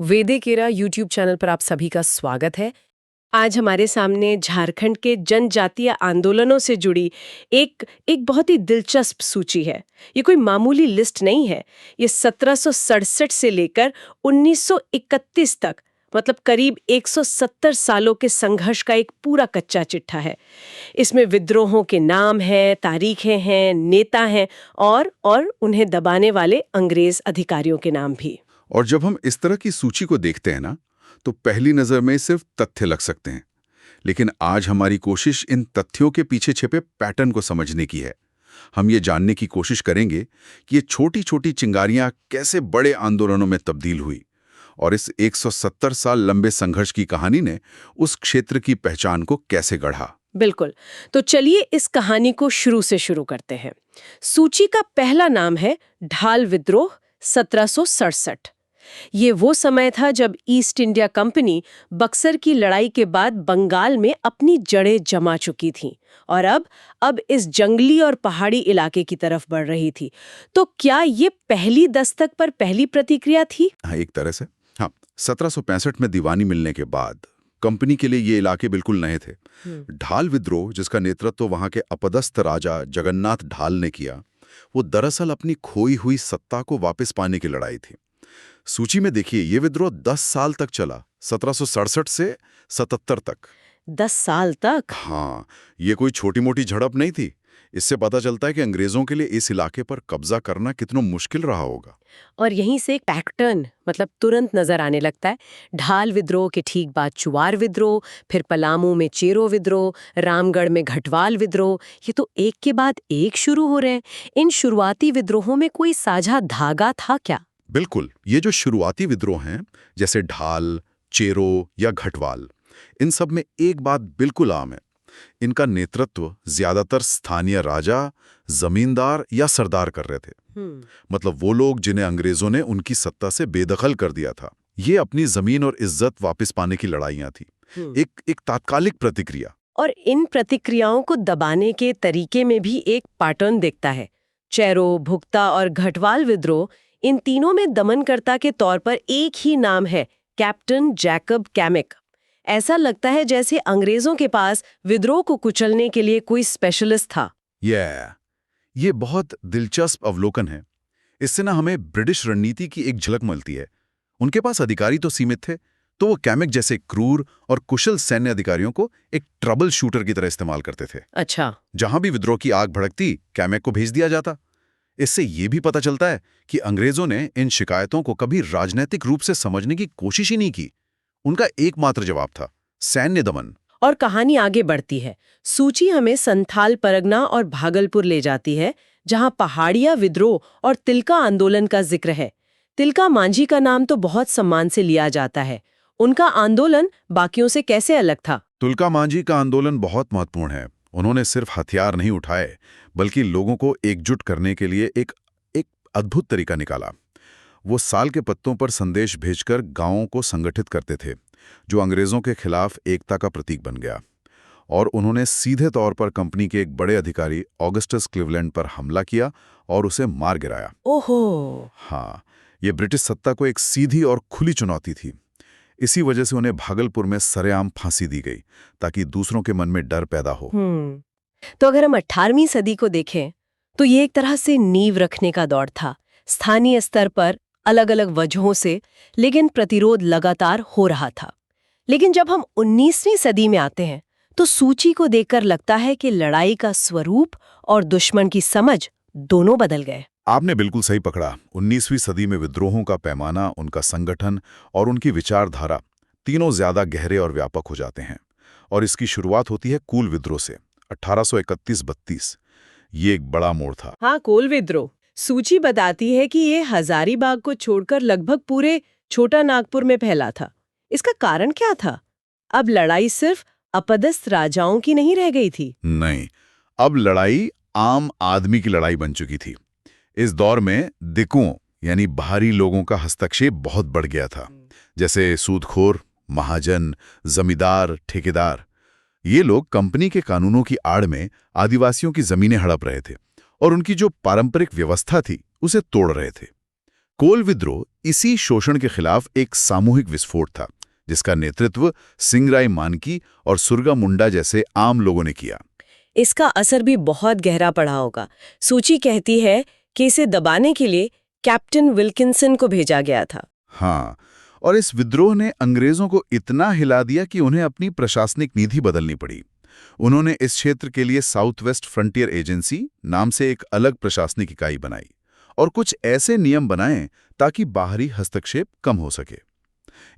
वेदेकेरा YouTube channel पर आप सभी का स्वागत है। आज हमारे सामने झारखंड के जनजातीय आंदोलनों से जुड़ी एक एक बहुत ही दिलचस्प सूची है। ये कोई मामूली लिस्ट नहीं है। ये 1767 से लेकर 1931 तक, मतलब करीब 170 सालों के संघर्ष का एक पूरा कच्चा चिट्ठा है। इसमें विद्रोहों के नाम हैं, तारीखें हैं, नेता हैं और उन्हें दबाने वाले अंग्रेज अधिकारियों के नाम भी। और जब हम इस तरह की सूची को देखते हैं ना, तो पहली नजर में सिर्फ तथ्य लग सकते हैं। लेकिन आज हमारी कोशिश इन तथ्यों के पीछे छिपे पैटर्न को समझने की है। हम ये जानने की कोशिश करेंगे कि ये छोटी छोटी चिंगारियां कैसे बड़े आंदोलनों में तब्दील हुई, और इस 170 साल लंबे संघर्ष की कहानी ने उस क्षेत्र की पहचान को कैसे गढ़ा। बिल्कुल। तो चलिए इस कहानी को शुरू से शुरू करते हैं। सूची का पहला नाम है ढाल विद्रोह 1767। ये वो समय था जब ईस्ट इंडिया कंपनी बक्सर की लड़ाई के बाद बंगाल में अपनी जड़ें जमा चुकी थी और अब इस जंगली और पहाड़ी इलाके की तरफ बढ़ रही थी। तो क्या ये पहली दस्तक पर पहली प्रतिक्रिया थी? हाँ, एक तरह से। हाँ, 1765 में दीवानी मिलने के बाद कंपनी के लिए ये इलाके बिल्कुल नए थे। ढाल विद्रोह, जिसका नेतृत्व वहां के अपदस्थ राजा जगन्नाथ ढाल ने किया, वो दरअसल अपनी खोई हुई सत्ता को वापस पाने की लड़ाई थी। सूची में देखिए, ये विद्रोह 10 साल तक चला, 1767 से 77 तक। 10 साल तक? हाँ, ये कोई छोटी मोटी झड़प नहीं थी। इससे पता चलता है कि अंग्रेजों के लिए इस इलाके पर कब्जा करना कितना मुश्किल रहा होगा। और यहीं से एक पैटर्न मतलब तुरंत नजर आने लगता है। ढाल विद्रोह के ठीक बाद चुवार विद्रोह, फिर पलामू में चेरो विद्रोह, रामगढ़ में घटवाल विद्रोह, ये तो एक के बाद एक शुरू हो रहे हैं। इन शुरुआती विद्रोहों में कोई साझा धागा था क्या? बिल्कुल, ये जो शुरुआती विद्रोह हैं, जैसे ढाल, चेरो या घटवाल, इन सब में एक बात बिल्कुल आम है। इनका नेतृत्व ज्यादातर स्थानीय राजा, जमींदार या सरदार कर रहे थे। मतलब वो लोग जिन्हें अंग्रेजों ने उनकी सत्ता से बेदखल कर दिया था। ये अपनी जमीन और इज्जत वापस पाने की लड़ाइयां थी। एक तात्कालिक प्रतिक्रिया। और इन प्रतिक्रियाओं को दबाने के तरीके में भी एक पैटर्न दिखता है। चेरो, भुक्ता और घटवाल विद्रोह, इन तीनों में दमनकर्ता के तौर पर एक ही नाम है, कैप्टन जैकब कैमिक। ऐसा लगता है जैसे अंग्रेजों के पास विद्रोह को कुचलने के लिए कोई स्पेशलिस्ट था। ये बहुत दिलचस्प अवलोकन है। इससे ना हमें ब्रिटिश रणनीति की एक झलक मिलती है। उनके पास अधिकारी तो सीमित थे, तो वो कैमिक जैसे क्रूर और कुशल सैन्य अधिकारियों को एक ट्रबल शूटर की तरह इस्तेमाल करते थे। अच्छा। जहां भी विद्रोह की आग भड़कती, कैमिक को भेज दिया जाता। इससे ये भी पता चलता है कि अंग्रेजों ने इन शिकायतों को कभी राजनीतिक रूप से समझने की कोशिश ही नहीं की। उनका एकमात्र जवाब था सैन्य दमन। और कहानी आगे बढ़ती है। सूची हमें संथाल परगना और भागलपुर ले जाती है, जहां पहाड़िया विद्रोह और तिलका आंदोलन का जिक्र है। तिलका मांझी का नाम तो बहुत सम्मान से लिया जाता है। उनका आंदोलन बाकियों से कैसे अलग था? तिलका मांझी का आंदोलन बहुत महत्वपूर्ण है। उन्होंने सिर्फ हथियार नहीं उठाए, बल्कि लोगों को एकजुट करने के लिए एक अद्भुत तरीका निकाला। वो साल के पत्तों पर संदेश भेजकर गांवों को संगठित करते थे, जो अंग्रेजों के खिलाफ एकता का प्रतीक बन गया। और उन्होंने सीधे तौर पर कंपनी के एक बड़े अधिकारी ऑगस्टस क्लीवलैंड पर हमला किया और उसे मार गिराया। ओहो। हाँ, ये ब्रिटिश सत्ता को एक सीधी और खुली चुनौती थी। इसी वजह से उन्हें भागलपुर में सरेआम फांसी दी गई, ताकि दूसरों के मन में डर पैदा हो। तो अगर हम 18वीं सदी को देखें, तो ये एक तरह से नींव रखने का दौर था। स्थानीय स्तर पर अलग अलग वजहों से, लेकिन प्रतिरोध लगातार हो रहा था। लेकिन जब हम 19वीं सदी में आते हैं, तो सूची को देखकर लगता है कि लड़ाई का स्वरूप और दुश्मन की समझ दोनों बदल गए। आपने बिल्कुल सही पकड़ा। 19वीं सदी में विद्रोहों का पैमाना, उनका संगठन और उनकी विचारधारा तीनों ज्यादा गहरे और व्यापक हो जाते हैं। और इसकी शुरुआत होती है कोल विद्रोह से, 1831-32। ये एक बड़ा मोड़ था। हाँ, कोल विद्रोह। सूची बताती है कि ये हजारीबाग को छोड़कर लगभग पूरे छोटा नागपुर में फैला था। इसका कारण क्या था? अब लड़ाई सिर्फ अपदस्थ राजाओं की नहीं रह गई थी। नहीं, अब लड़ाई आम आदमी की लड़ाई बन चुकी थी। इस दौर में दिकुओं यानी बाहरी लोगों का हस्तक्षेप बहुत बढ़ गया था, जैसे सूदखोर, महाजन, जमींदार, ठेकेदार। ये लोग कंपनी के कानूनों की आड़ में आदिवासियों की जमीनें हड़प रहे थे और उनकी जो पारंपरिक व्यवस्था थी उसे तोड़ रहे थे। कोल विद्रोह इसी शोषण के खिलाफ एक सामूहिक विस्फोट था, जिसका नेतृत्व सिंगराई मानकी और सुरगा मुंडा जैसे आम लोगों ने किया। इसका असर भी बहुत गहरा पड़ा होगा। सूची कहती है कि इसे दबाने के लिए कैप्टन विल्किंसन को भेजा गया था। हाँ, और इस विद्रोह ने अंग्रेजों को इतना हिला दिया कि उन्हें अपनी प्रशासनिक नीति बदलनी पड़ी। उन्होंने इस क्षेत्र के लिए साउथ वेस्ट फ्रंटियर एजेंसी नाम से एक अलग प्रशासनिक इकाई बनाई और कुछ ऐसे नियम बनाए ताकि बाहरी हस्तक्षेप कम हो सके।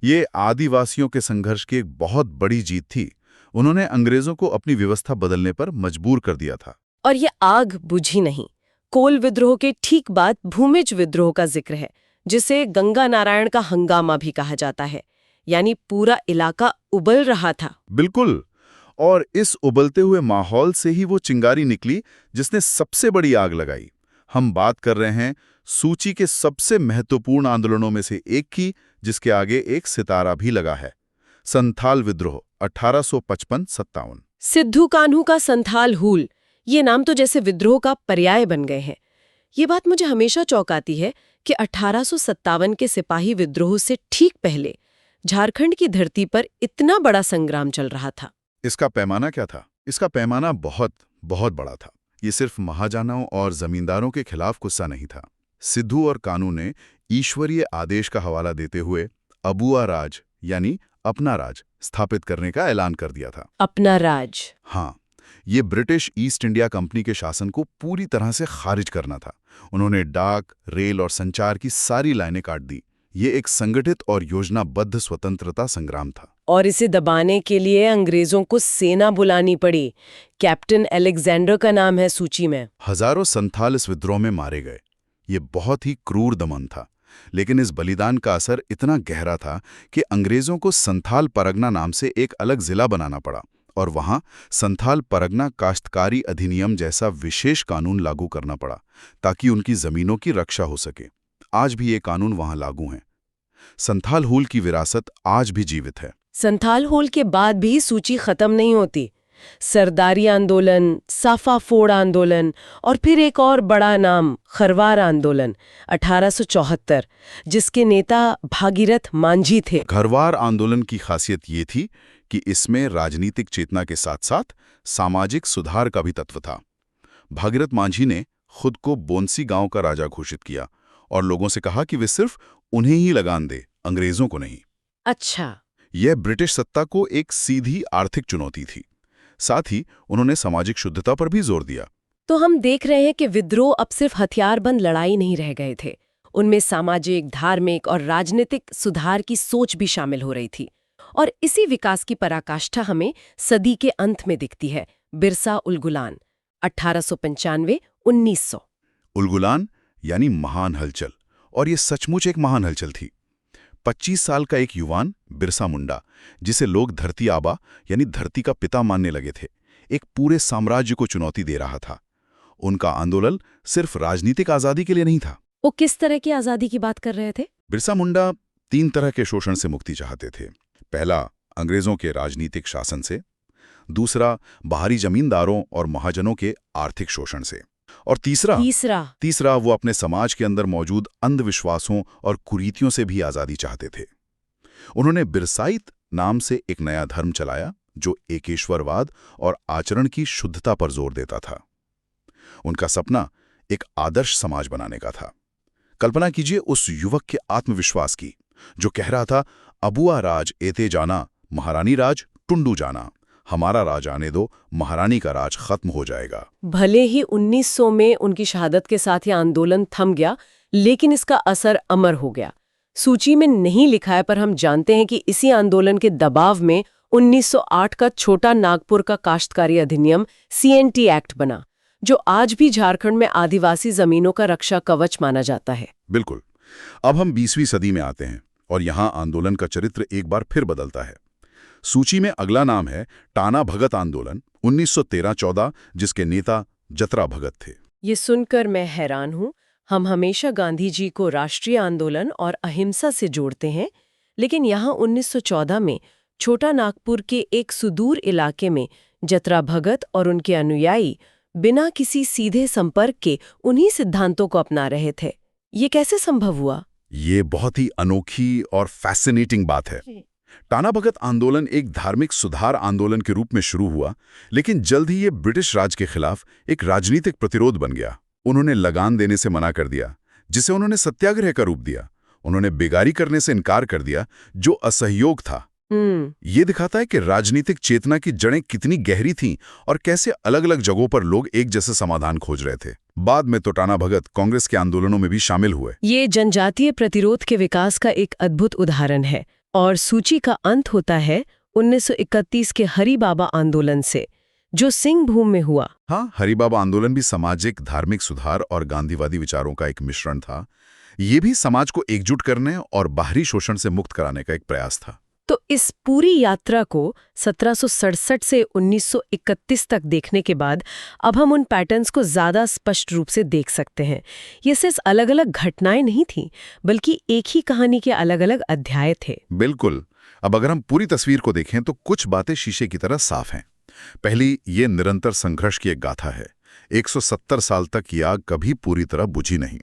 ये आदिवासियों के संघर्ष की एक बहुत बड़ी जीत थी। उन्होंने अंग्रेजों को अपनी व्यवस्था बदलने पर मजबूर कर दिया था। और ये आग बुझी नहीं। कोल विद्रोह के ठीक बाद भूमिज विद्रोह का जिक्र है, जिसे गंगा नारायण का हंगामा भी कहा जाता है। यानी पूरा इलाका उबल रहा था। बिल्कुल, और इस उबलते हुए माहौल से ही वो चिंगारी निकली जिसने सबसे बड़ी आग लगाई। हम बात कर रहे हैं सूची के सबसे महत्वपूर्ण आंदोलनों में से एक की, जिसके आगे एक सितारा भी लगा है। संथाल विद्रोह 1855-57। सिद्धू कान्हू का संथाल हूल, ये नाम तो जैसे विद्रोह का पर्याय बन गए हैं। ये बात मुझे हमेशा चौंकाती है कि 1857 के सिपाही विद्रोह से ठीक पहले झारखंड की धरती पर इतना बड़ा संग्राम चल रहा था। इसका पैमाना क्या था? इसका पैमाना बहुत बहुत बड़ा था। ये सिर्फ महाजनों और जमींदारों के खिलाफ गुस्सा नहीं था। सिद्धू और कान्हू ने ईश्वरीय आदेश का हवाला देते हुए अबुआ राज यानी अपना राज स्थापित करने का ऐलान कर दिया था। अपना राज? हाँ, ये ब्रिटिश ईस्ट इंडिया कंपनी के शासन को पूरी तरह से खारिज करना था। उन्होंने डाक, रेल और संचार की सारी लाइनें काट दी। ये एक संगठित और योजनाबद्ध स्वतंत्रता संग्राम था। और इसे दबाने के लिए अंग्रेजों को सेना बुलानी पड़ी। कैप्टन अलेक्जेंडर का नाम है सूची में। हजारों संथाल इस विद्रोह में मारे गए। ये बहुत ही क्रूर दमन था, लेकिन इस बलिदान का असर इतना गहरा था कि अंग्रेजों को संथाल परगना नाम से एक अलग जिला बनाना पड़ा और वहां संथाल परगना काश्तकारी अधिनियम जैसा विशेष कानून लागू करना पड़ा ताकि उनकी जमीनों की रक्षा हो सके। आज भी ये कानून वहां लागू हैं। संथाल हूल की विरासत आज भी जीवित है। संथाल हूल के बाद भी सूची खत्म नहीं होती। सरदारी आंदोलन, साफा फोड़ आंदोलन और फिर एक और बड़ा नाम खरवार आंदोलन 1874, जिसके नेता भागीरथ मांझी थे। खरवार आंदोलन की खासियत ये थी कि इसमें राजनीतिक चेतना के साथ साथ सामाजिक सुधार का भी तत्व था। भागीरथ मांझी ने खुद को बोनसी गांव का राजा घोषित किया और लोगों से कहा कि वे सिर्फ उन्हें ही लगान दे, अंग्रेजों को नहीं। अच्छा। यह ब्रिटिश सत्ता को एक सीधी आर्थिक चुनौती थी। साथ ही उन्होंने सामाजिक शुद्धता पर भी जोर दिया। तो हम देख रहे हैं कि विद्रोह अब सिर्फ हथियारबंद लड़ाई नहीं रह गए थे। उनमें सामाजिक, धार्मिक और राजनीतिक सुधार की सोच भी शामिल हो रही थी। और इसी विकास की पराकाष्ठा हमें सदी के अंत में दिखती है। बिरसा उलगुलान 1895-1900। उलगुलान यानी महान हलचल, और ये सचमुच एक महान हलचल थी। 25 साल का एक युवान बिरसा मुंडा, जिसे लोग धरती आबा यानी धरती का पिता मानने लगे थे, एक पूरे साम्राज्य को चुनौती दे रहा था। उनका आंदोलन सिर्फ राजनीतिक आजादी के लिए नहीं था। वो किस तरह की आजादी की बात कर रहे थे? बिरसा मुंडा 3 तरह के शोषण से मुक्ति चाहते थे। पहला, अंग्रेजों के राजनीतिक शासन से। दूसरा, बाहरी जमींदारों और महाजनों के आर्थिक शोषण से। और तीसरा वो अपने समाज के अंदर मौजूद अंधविश्वासों और कुरीतियों से भी आजादी चाहते थे। उन्होंने बिरसाइत नाम से एक नया धर्म चलाया जो एकेश्वरवाद और आचरण की शुद्धता पर जोर देता था। उनका सपना एक आदर्श समाज बनाने का था। कल्पना कीजिए उस युवक के आत्मविश्वास की, जो कह रहा था, अबुआ राज एते जाना, महारानी राज टुंडू जाना, हमारा राज आने दो, महारानी का राज खत्म हो जाएगा। भले ही 1900 में उनकी शहादत के साथ ये आंदोलन थम गया, लेकिन इसका असर अमर हो गया। सूची में नहीं लिखा है, पर हम जानते हैं कि इसी आंदोलन के दबाव में 1908 का छोटा नागपुर का काश्तकारी अधिनियम CNT एक्ट बना, जो आज भी झारखंड में आदिवासी जमीनों का रक्षा कवच माना जाता है। बिल्कुल। अब हम 20वीं सदी में आते हैं और यहाँ आंदोलन का चरित्र एक बार फिर बदलता है। सूची में अगला नाम है टाना भगत आंदोलन 1913-14, जिसके नेता जतरा भगत थे। ये सुनकर मैं हैरान हूँ। हम हमेशा गांधी जी को राष्ट्रीय आंदोलन और अहिंसा से जोड़ते हैं, लेकिन यहाँ 1914 में छोटा नागपुर के एक सुदूर इलाके में जतरा भगत और उनके अनुयायी बिना किसी सीधे संपर्क के उन्हीं सिद्धांतों को अपना रहे थे। ये कैसे संभव हुआ? ये बहुत ही अनोखी और फैसिनेटिंग बात है। टाना भगत आंदोलन एक धार्मिक सुधार आंदोलन के रूप में शुरू हुआ, लेकिन जल्द ही ये ब्रिटिश राज के खिलाफ एक राजनीतिक प्रतिरोध बन गया। उन्होंने लगान देने से मना कर दिया, जिसे उन्होंने सत्याग्रह का रूप दिया। उन्होंने बेगारी करने से इनकार कर दिया, जो असहयोग था। ये दिखाता है कि राजनीतिक चेतना की जड़ें कितनी गहरी थीं और कैसे अलग अलग जगहों पर लोग एक जैसे समाधान खोज रहे थे। बाद में तो टाना भगत कांग्रेस के आंदोलनों में भी शामिल हुए। ये जनजातीय प्रतिरोध के विकास का एक अद्भुत उदाहरण है और सूची का अंत होता है 1931 के हरि बाबा आंदोलन से, जो सिंहभूम में हुआ। हाँ, हरि बाबा आंदोलन भी सामाजिक धार्मिक सुधार और गांधीवादी विचारों का एक मिश्रण था। ये भी समाज को एकजुट करने और बाहरी शोषण से मुक्त कराने का एक प्रयास था। तो इस पूरी यात्रा को 1767 से 1931 तक देखने के बाद अब हम उन पैटर्न्स को ज्यादा स्पष्ट रूप से देख सकते हैं। ये सिर्फ अलग-अलग घटनाएं नहीं थीं, बल्कि एक ही कहानी के अलग-अलग अध्याय थे। बिल्कुल। अब अगर हम पूरी तस्वीर को देखें तो कुछ बातें शीशे की तरह साफ हैं। पहली, ये निरंतर संघर्ष की एक गाथा है। 170 साल तक ये आग कभी पूरी तरह बुझी नहीं।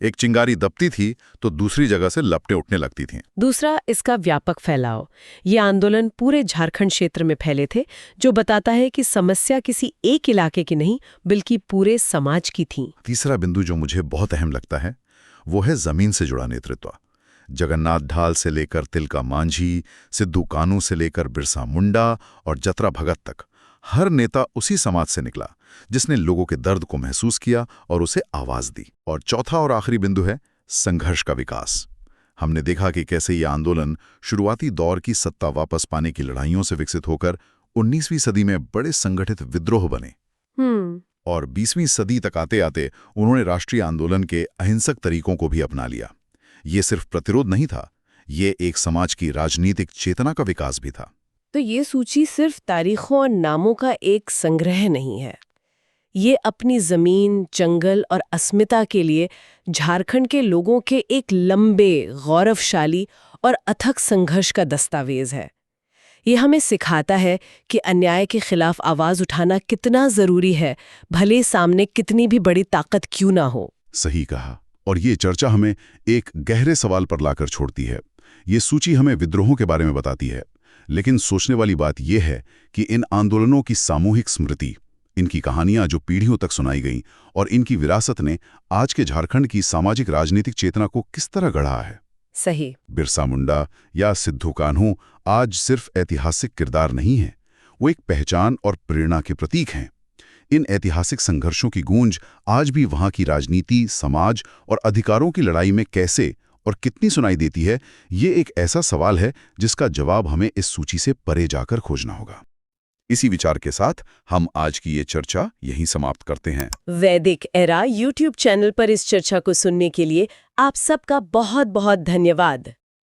एक चिंगारी दबती थी तो दूसरी जगह से लपटें उठने लगती थीं। दूसरा, इसका व्यापक फैलाव। ये आंदोलन पूरे झारखंड क्षेत्र में फैले थे, जो बताता है कि समस्या किसी एक इलाके की नहीं, बल्कि पूरे समाज की थी। तीसरा बिंदु जो मुझे बहुत अहम लगता है, वो है जमीन से जुड़ा नेतृत्व। जगन्नाथ ढाल से लेकर तिलका मांझी, सिद्धू कानू से लेकर बिरसा मुंडा और जतरा भगत तक, हर नेता उसी समाज से निकला जिसने लोगों के दर्द को महसूस किया और उसे आवाज दी। और चौथा और आखिरी बिंदु है संघर्ष का विकास। हमने देखा कि कैसे ये आंदोलन शुरुआती दौर की सत्ता वापस पाने की लड़ाइयों से विकसित होकर 19वीं सदी में बड़े संगठित विद्रोह बने। और 20वीं सदी तक आते आते उन्होंने राष्ट्रीय आंदोलन के अहिंसक तरीकों को भी अपना लिया। ये सिर्फ प्रतिरोध नहीं था, ये एक समाज की राजनीतिक चेतना का विकास भी था। तो ये सूची सिर्फ तारीखों और नामों का एक संग्रह नहीं है। ये अपनी जमीन, जंगल और अस्मिता के लिए झारखंड के लोगों के एक लंबे, गौरवशाली और अथक संघर्ष का दस्तावेज है। ये हमें सिखाता है कि अन्याय के खिलाफ आवाज उठाना कितना जरूरी है, भले सामने कितनी भी बड़ी ताकत क्यों ना हो। सही कहा। और ये चर्चा हमें एक गहरे सवाल पर लाकर छोड़ती है। ये सूची हमें विद्रोहों के बारे में बताती है, लेकिन सोचने वाली बात यह है कि इन आंदोलनों की सामूहिक स्मृति, इनकी कहानियां जो पीढ़ियों तक सुनाई गईं और इनकी विरासत ने आज के झारखंड की सामाजिक राजनीतिक चेतना को किस तरह गढ़ा है। सही। बिरसा मुंडा या सिद्धू कान्हू आज सिर्फ ऐतिहासिक किरदार नहीं है, वो एक पहचान और प्रेरणा के प्रतीक हैं। इन ऐतिहासिक संघर्षों की गूंज आज भी वहां की राजनीति, समाज और अधिकारों की लड़ाई में कैसे और कितनी सुनाई देती है, ये एक ऐसा सवाल है जिसका जवाब हमें इस सूची से परे जाकर खोजना होगा। इसी विचार के साथ हम आज की ये चर्चा यहीं समाप्त करते हैं। वैदिक एरा YouTube चैनल पर इस चर्चा को सुनने के लिए आप सबका बहुत बहुत धन्यवाद।